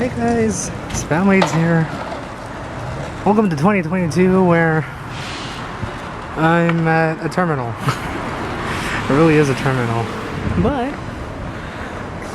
Hey guys, Spamwade's here. Welcome to 2022 where I'm at a terminal. It really is a terminal. But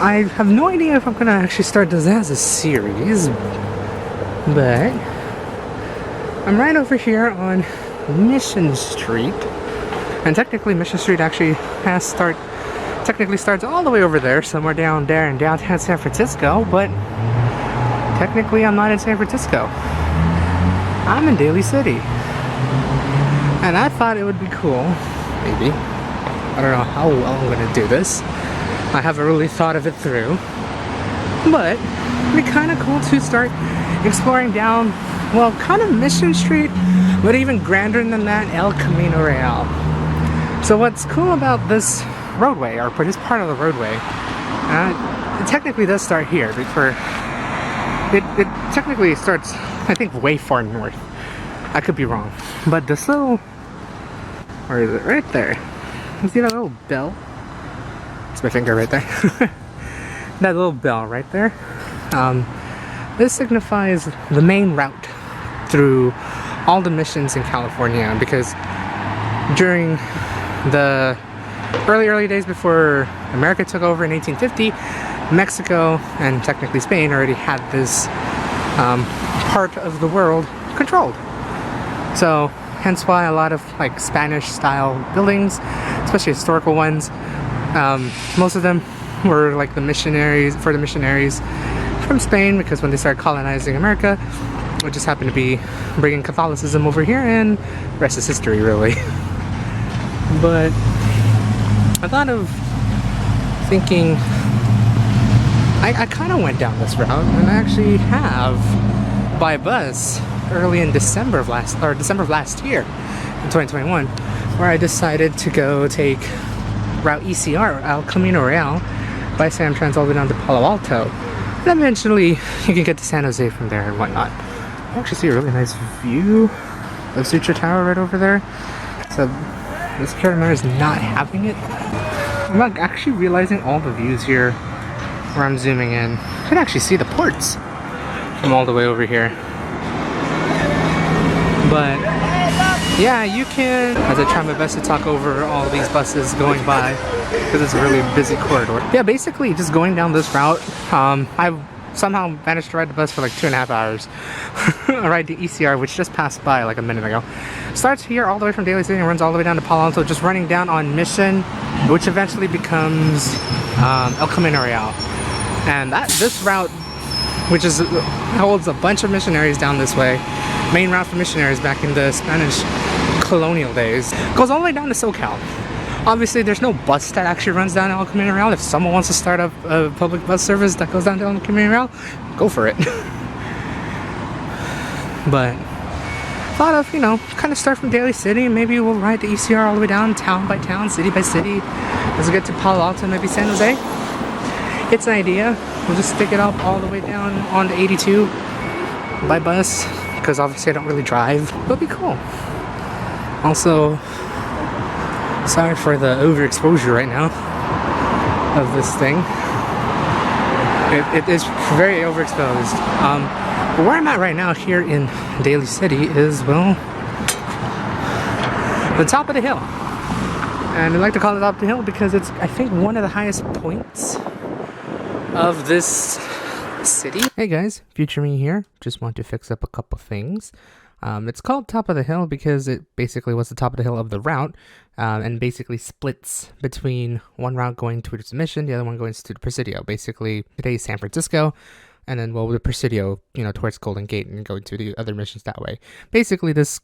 I have no idea if I'm gonna actually start this as a series. But I'm right over here on Mission Street. And technically Mission Street actually starts all the way over there, somewhere down there in downtown San Francisco, but technically I'm not in San Francisco. I'm in Daly City. And I thought it would be cool, maybe. I don't know how well I'm gonna do this. I haven't really thought of it through. But it'd be kind of cool to start exploring down, well, kind of Mission Street, but even grander than that, El Camino Real. So what's cool about this roadway, or this part of the roadway, it technically does start here. It technically starts, I think, way far north. I could be wrong. But this little, where is it? Right there. You see that little bell? It's my finger right there. That little bell right there. This signifies the main route through all the missions in California, because during the early days before America took over in 1850, Mexico and technically Spain already had this part of the world controlled. So hence why a lot of like Spanish style buildings, especially historical ones, most of them were like the missionaries from Spain, because when they started colonizing America, it just happened to be bringing Catholicism over here, and the rest is history, really. But I thought of thinking, I kind of went down this route, and I actually have by bus early in December of last year, in 2021, where I decided to go take route ECR, El Camino Real, by San Trans all the way down to Palo Alto, and eventually you can get to San Jose from there and whatnot. You actually see a really nice view of Sutra Tower right over there. So this camera is not having it. I'm not actually realizing all the views here where I'm zooming in. You can actually see the ports from all the way over here. But yeah, you can, as I try my best to talk over all these buses going by, because it's a really busy corridor. Yeah, basically just going down this route, I've somehow managed to ride the bus for like 2.5 hours. I ride the ECR, which just passed by like a minute ago. Starts here all the way from Daly City and runs all the way down to Palo Alto, just running down on Mission, which eventually becomes El Camino Real. And this route, which holds a bunch of missionaries down this way, main route for missionaries back in the Spanish colonial days, goes all the way down to SoCal. Obviously, there's no bus that actually runs down El Camino Real. If someone wants to start up a public bus service that goes down to El Camino Real, go for it. But thought of, kind of start from Daly City, and maybe we'll ride the ECR all the way down, town by town, city by city, as we get to Palo Alto, maybe San Jose. It's an idea. We'll just stick it up all the way down on the 82 by bus, because obviously I don't really drive. It'll be cool. Also, sorry for the overexposure right now of this thing. It is very overexposed. But where I'm at right now here in Daly City is, well, the top of the hill. And I like to call it top of the hill because it's, I think, one of the highest points of this city. Hey guys, future me here. Just want to fix up a couple things. It's called top of the hill because it basically was the top of the hill of the route, and basically splits between one route going towards the Mission, the other one going to the Presidio. Basically, today's San Francisco, and then, well, the Presidio, towards Golden Gate and going to the other missions that way. Basically, this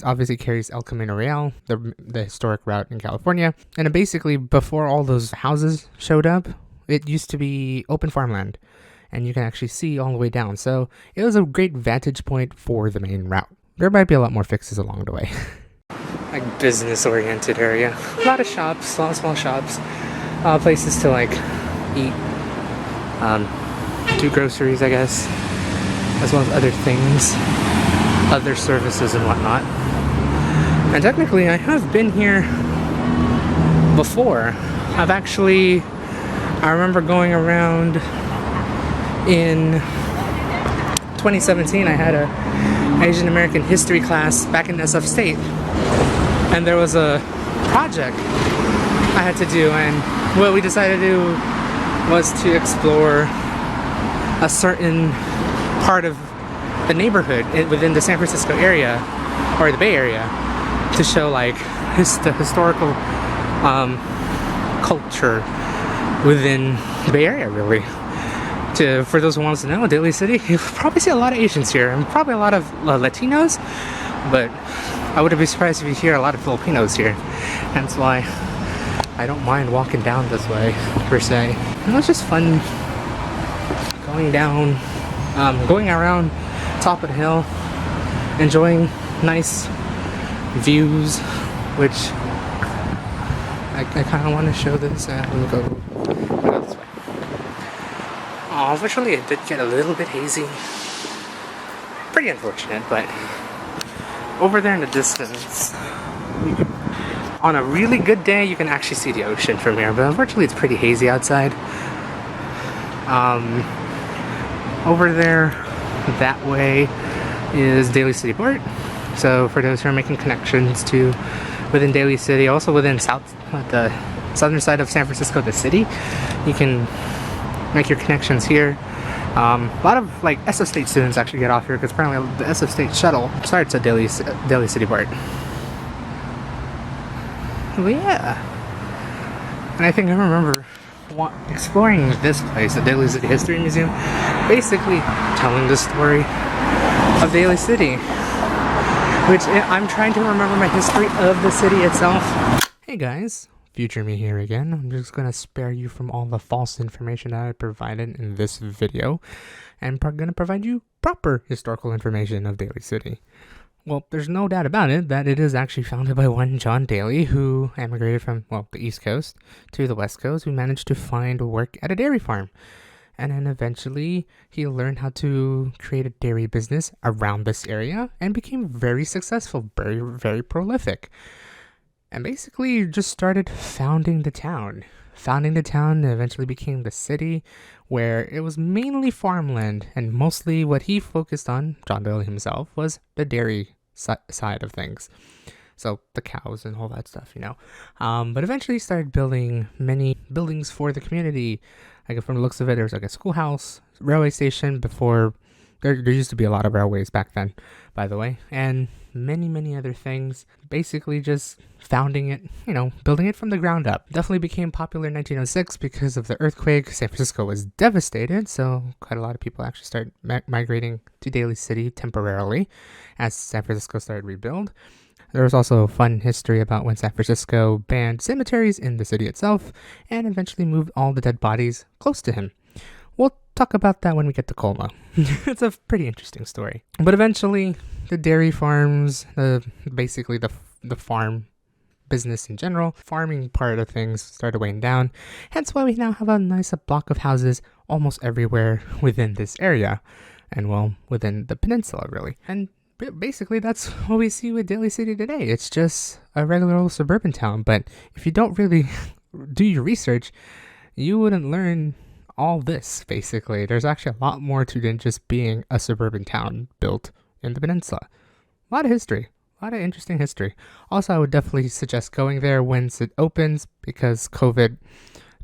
obviously carries El Camino Real, the historic route in California. And basically, before all those houses showed up, it used to be open farmland, and you can actually see all the way down. So it was a great vantage point for the main route. There might be a lot more fixes along the way. Like business-oriented area. A lot of shops, a lot of small shops. Places to like eat, do groceries, I guess, as well as other things, other services and whatnot. And technically, I have been here before. I remember going around in 2017, I had a Asian American history class back in SF State, and there was a project I had to do, and what we decided to do was to explore a certain part of the neighborhood within the San Francisco area, or the Bay Area, to show like the historical culture within the Bay Area, really. For those who want to know, Daly City, you'll probably see a lot of Asians here, and probably a lot of Latinos, but I wouldn't be surprised if you hear a lot of Filipinos here. That's why I don't mind walking down this way, per se. And it was just fun going down, going around top of the hill, enjoying nice views, which I kind of want to show this. Let me go this way. Unfortunately, it did get a little bit hazy. Pretty unfortunate, but over there in the distance, on a really good day, you can actually see the ocean from here, but unfortunately, it's pretty hazy outside. Over there, that way, is Daly City Port. So for those who are making connections to within Daly City, also within the southern side of San Francisco, the city, you can make your connections here. A lot of like SF State students actually get off here because apparently the SF State shuttle starts at Daly City Port. But yeah, and I think I remember exploring this place, the Daly City History Museum, basically telling the story of Daly City, which I'm trying to remember my history of the city itself. Hey guys, future me here again. I'm just gonna spare you from all the false information that I provided in this video, and gonna provide you proper historical information of Daly City. Well, there's no doubt about it that it is actually founded by one John Daly, who emigrated from, well, the East Coast to the West Coast, who managed to find work at a dairy farm. And then eventually he learned how to create a dairy business around this area and became very successful, very, very prolific. And basically just started founding the town. Founding the town eventually became the city, where it was mainly farmland, and mostly what he focused on, John Daly himself, was the dairy side of things. So the cows and all that stuff, you know. But eventually he started building many buildings for the community. Like from the looks of it, there was like a schoolhouse, railway station before. There used to be a lot of railways back then, by the way, and many other things. Basically just founding it, you know, building it from the ground up. Definitely became popular in 1906 because of the earthquake. San Francisco was devastated, so quite a lot of people actually started migrating to Daly City temporarily as San Francisco started to rebuild. There was also a fun history about when San Francisco banned cemeteries in the city itself and eventually moved all the dead bodies close to him. We'll talk about that when we get to Colma. It's a pretty interesting story. But eventually, the dairy farms, basically the farm business in general, farming part of things started weighing down. Hence why we now have a nice block of houses almost everywhere within this area. And well, within the peninsula, really. And basically, that's what we see with Daly City today. It's just a regular old suburban town. But if you don't really do your research, you wouldn't learn all this, basically. There's actually a lot more to than just being a suburban town built in the peninsula. A lot of history. A lot of interesting history. Also, I would definitely suggest going there once it opens, because COVID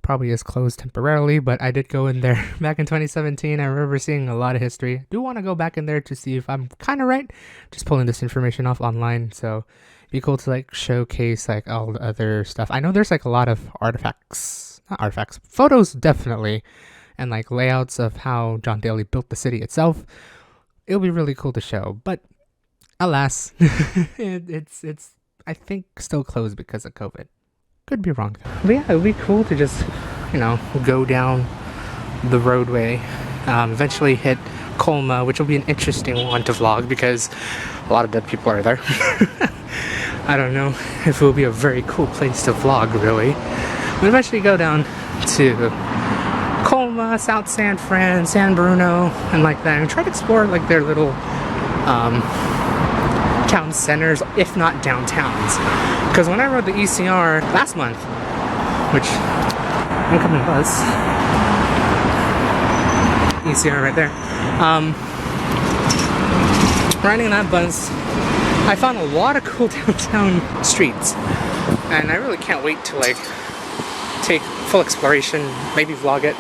probably is closed temporarily, but I did go in there back in 2017. I remember seeing a lot of history. I do want to go back in there to see if I'm kind of right. Just pulling this information off online, so it'd be cool to like showcase like all the other stuff. I know there's like a lot of photos definitely, and like layouts of how John Daly built the city itself. It'll be really cool to show, but alas, it's I think still closed because of COVID. Could be wrong though. But yeah, it would be cool to just, you know, go down the roadway, eventually hit Colma, which will be an interesting one to vlog because a lot of dead people are there. I don't know if it will be a very cool place to vlog, really. But eventually go down to Colma, South San Fran, San Bruno, and like that, and try to explore like their little town centers, if not downtowns. Because when I rode the ECR last month, which incoming bus, ECR right there. Riding that bus, I found a lot of cool downtown streets, and I really can't wait to like take full exploration, maybe vlog it.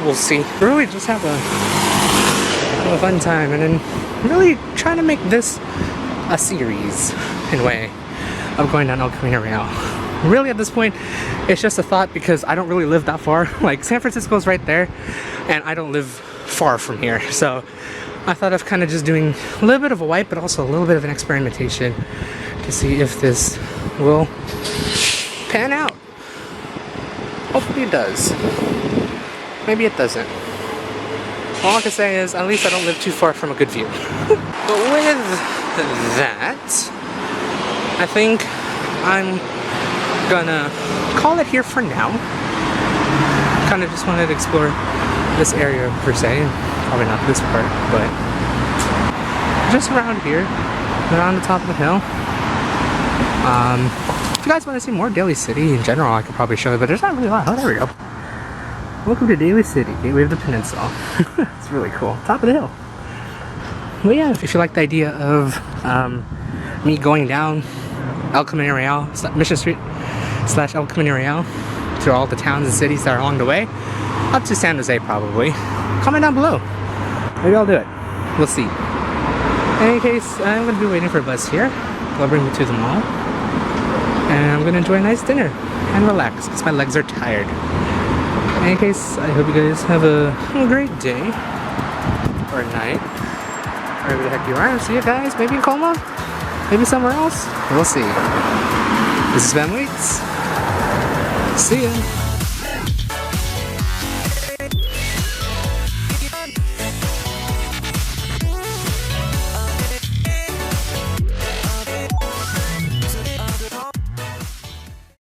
We'll see. Really just have a fun time, and then really trying to make this a series in a way of going down El Camino Real. Really at this point it's just a thought because I don't really live that far. Like San Francisco's right there and I don't live far from here, so I thought of kind of just doing a little bit of a wipe but also a little bit of an experimentation to see if this will pan out. Hopefully it does. Maybe it doesn't. All I can say is at least I don't live too far from a good view. But with that, I think I'm gonna call it here for now. Kind of just wanted to explore this area per se. Probably not this part, but just around here, around the top of the hill. If you guys want to see more Daly City in general, I could probably show you, but there's not really a lot. Oh, there we go. Welcome to Daly City, gateway of the peninsula. It's really cool. Top of the hill. Well, yeah, if you like the idea of me going down El Camino Real, Mission Street / El Camino Real, through all the towns and cities that are along the way, up to San Jose probably, comment down below. Maybe I'll do it. We'll see. In any case, I'm going to be waiting for a bus here. They'll bring me to the mall. And I'm going to enjoy a nice dinner and relax because my legs are tired. In any case, I hope you guys have a great day or night, wherever the heck you are. See you guys, maybe in Como, maybe somewhere else. We'll see. This is Ben Waits. See ya.